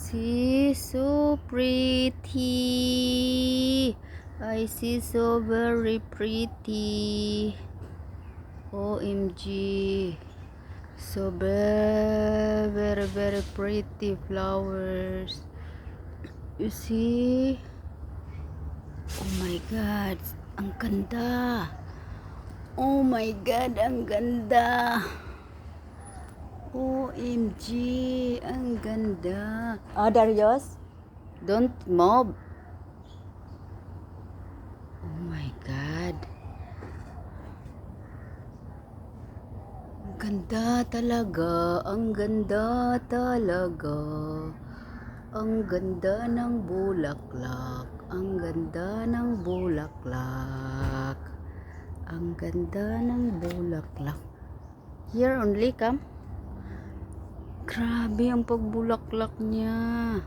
see so pretty. I see so very pretty. OMG. So very, very, very pretty flowers. You see? Oh my God. Ang ganda. Oh my God. Ang ganda. OMG. Ang ganda. Darius, don't mob. Oh my God. Ang ganda talaga. Ang ganda talaga. Ang ganda ng bulaklak. Ang ganda ng bulaklak. Ang ganda ng bulaklak. Here only, come. Grabe ang pagbulaklak niya.